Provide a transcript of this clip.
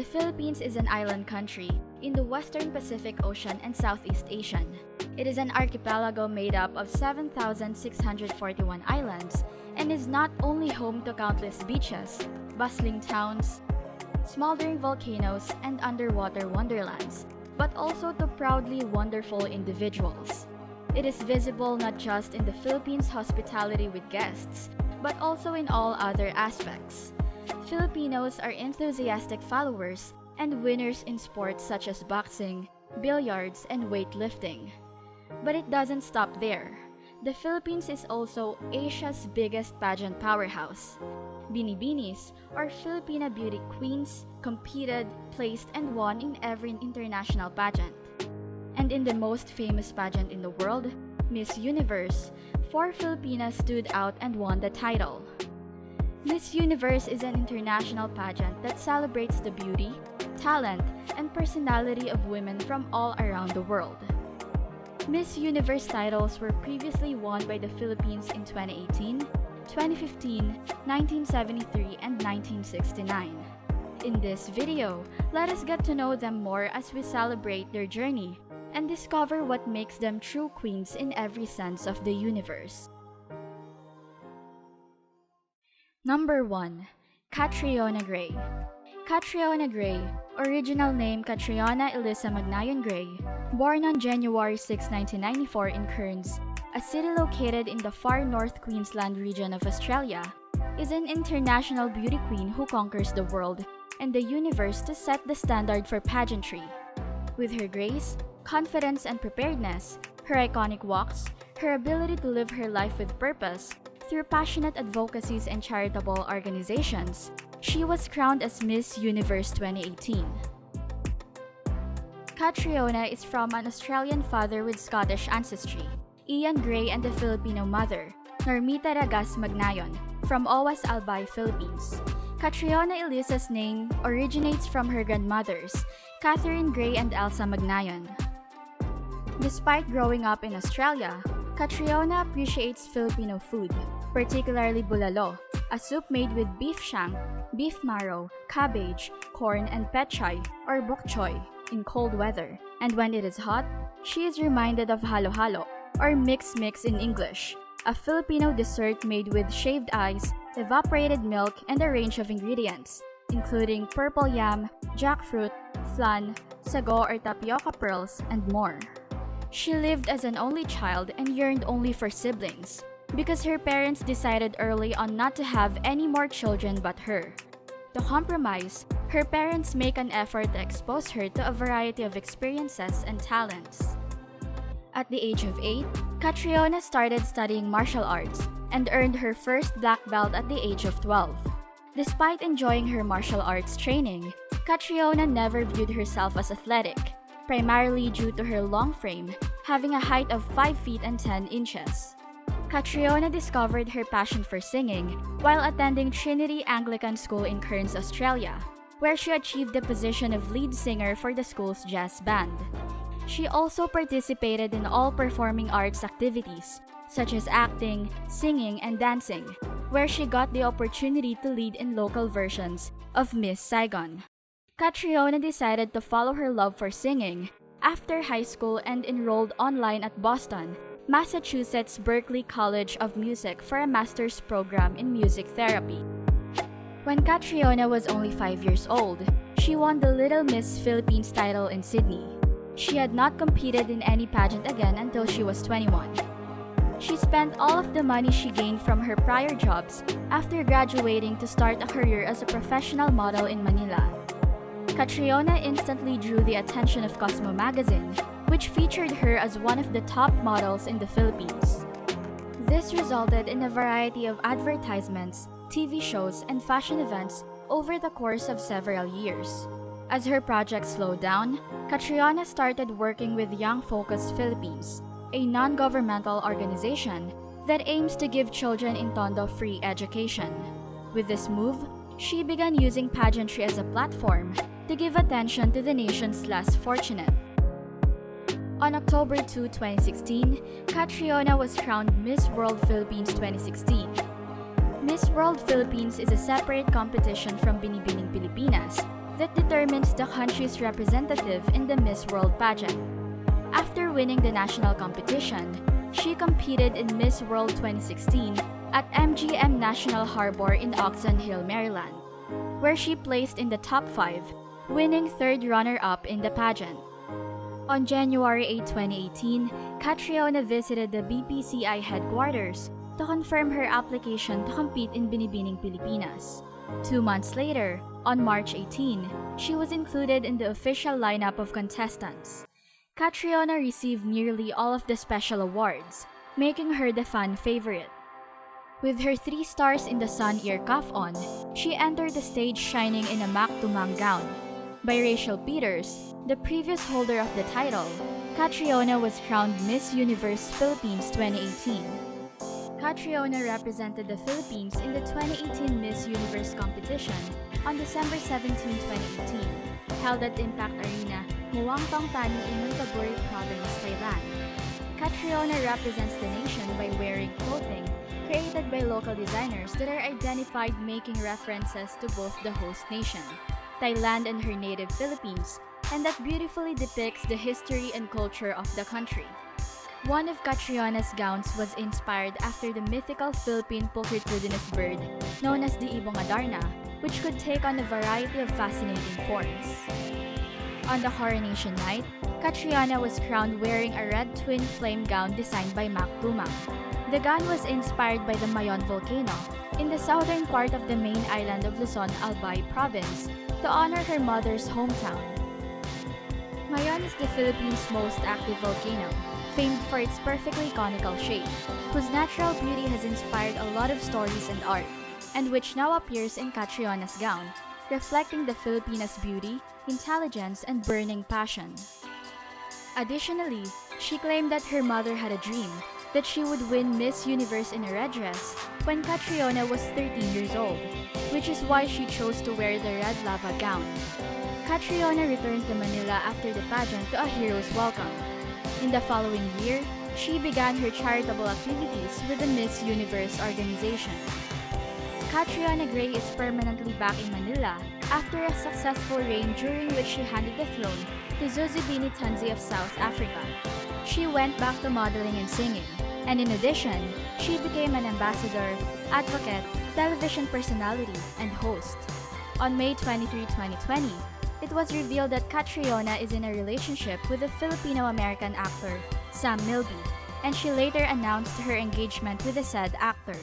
The Philippines is an island country in the Western Pacific Ocean and Southeast Asian. It is an archipelago made up of 7,641 islands and is not only home to countless beaches, bustling towns, smoldering volcanoes, and underwater wonderlands, but also to proudly wonderful individuals. It is visible not just in the Philippines' hospitality with guests, but also in all other aspects. Filipinos are enthusiastic followers and winners in sports such as boxing, billiards, and weightlifting. But it doesn't stop there. The Philippines is also Asia's biggest pageant powerhouse. Binibinis, or Filipina beauty queens, competed, placed, and won in every international pageant. And in the most famous pageant in the world, Miss Universe, 4 Filipinas stood out and won the title. Miss Universe is an international pageant that celebrates the beauty, talent, and personality of women from all around the world. Miss Universe titles were previously won by the Philippines in 2018, 2015, 1973, and 1969. In this video, let us get to know them more as we celebrate their journey and discover what makes them true queens in every sense of the universe. Number 1. Catriona Gray. Catriona Gray, original name Catriona Elisa Magnayon Gray, born on January 6, 1994 in Cairns, a city located in the far north Queensland region of Australia, is an international beauty queen who conquers the world and the universe to set the standard for pageantry. With her grace, confidence, and preparedness, her iconic walks, her ability to live her life with purpose, through passionate advocacies and charitable organizations, she was crowned as Miss Universe 2018. Catriona is from an Australian father with Scottish ancestry, Ian Gray, and a Filipino mother, Normita Ragas Magnayon, from Owas Albay, Philippines. Catriona Elisa's name originates from her grandmothers, Catherine Gray and Elsa Magnayon. Despite growing up in Australia, Catriona appreciates Filipino food, particularly bulalo, a soup made with beef shank, beef marrow, cabbage, corn, and petchay or bok choy in cold weather. And when it is hot, she is reminded of halo-halo, or mix-mix in English, a Filipino dessert made with shaved ice, evaporated milk, and a range of ingredients, including purple yam, jackfruit, flan, sago or tapioca pearls, and more. She lived as an only child and yearned only for siblings, because her parents decided early on not to have any more children but her. To compromise, her parents make an effort to expose her to a variety of experiences and talents. At the age of 8, Catriona started studying martial arts and earned her first black belt at the age of 12. Despite enjoying her martial arts training, Catriona never viewed herself as athletic, primarily due to her long frame, having a height of 5 feet and 10 inches. Catriona discovered her passion for singing while attending Trinity Anglican School in Cairns, Australia, where she achieved the position of lead singer for the school's jazz band. She also participated in all performing arts activities, such as acting, singing, and dancing, where she got the opportunity to lead in local versions of Miss Saigon. Catriona decided to follow her love for singing after high school and enrolled online at Boston, Massachusetts Berklee College of Music for a master's program in music therapy. When Catriona was only 5 years old, she won the Little Miss Philippines title in Sydney. She had not competed in any pageant again until she was 21. She spent all of the money she gained from her prior jobs after graduating to start a career as a professional model in Manila. Catriona instantly drew the attention of Cosmo magazine, which featured her as one of the top models in the Philippines. This resulted in a variety of advertisements, TV shows, and fashion events over the course of several years. As her project slowed down, Catriona started working with Young Focus Philippines, a non-governmental organization that aims to give children in Tondo free education. With this move, she began using pageantry as a platform to give attention to the nation's less fortunate. On October 2, 2016, Catriona was crowned Miss World Philippines 2016. Miss World Philippines is a separate competition from Binibining Pilipinas, that determines the country's representative in the Miss World pageant. After winning the national competition, she competed in Miss World 2016 at MGM National Harbor in Oxon Hill, Maryland, where she placed in the top 5, winning third runner-up in the pageant. On January 8, 2018, Catriona visited the BPCI headquarters to confirm her application to compete in Binibining Pilipinas. 2 months later, on March 18, she was included in the official lineup of contestants. Catriona received nearly all of the special awards, making her the fan favorite. With her 3 stars in the sun ear cuff on, she entered the stage shining in a mak-tumang gown. By Rachel Peters, the previous holder of the title, Catriona was crowned Miss Universe Philippines 2018. Catriona represented the Philippines in the 2018 Miss Universe competition on December 17, 2018, held at Impact Arena, Muang Tong Tani in Nonthaburi Province, Thailand. Catriona represents the nation by wearing clothing created by local designers that are identified making references to both the host nation, Thailand, and her native Philippines, and that beautifully depicts the history and culture of the country. One of Catriona's gowns was inspired after the mythical Philippine pulchritudinous bird known as the Ibong Adarna, which could take on a variety of fascinating forms. On the coronation night, Catriona was crowned wearing a red twin flame gown designed by Mac Tumang. The gown was inspired by the Mayon volcano in the southern part of the main island of Luzon, Albay Province, to honor her mother's hometown. Mayon is the Philippines' most active volcano, famed for its perfectly conical shape, whose natural beauty has inspired a lot of stories and art, and which now appears in Catriona's gown, reflecting the Filipina's beauty, intelligence, and burning passion. Additionally, she claimed that her mother had a dream that she would win Miss Universe in a red dress when Catriona was 13 years old, which is why she chose to wear the red lava gown. Catriona returned to Manila after the pageant to a hero's welcome. In the following year, she began her charitable activities with the Miss Universe organization. Catriona Gray is permanently back in Manila after a successful reign during which she handed the throne to Zozibini Tanzi of South Africa. She went back to modeling and singing, and in addition, she became an ambassador, advocate, television personality, and host. On May 23, 2020, it was revealed that Catriona is in a relationship with the Filipino-American actor Sam Milby, and she later announced her engagement with the said actor.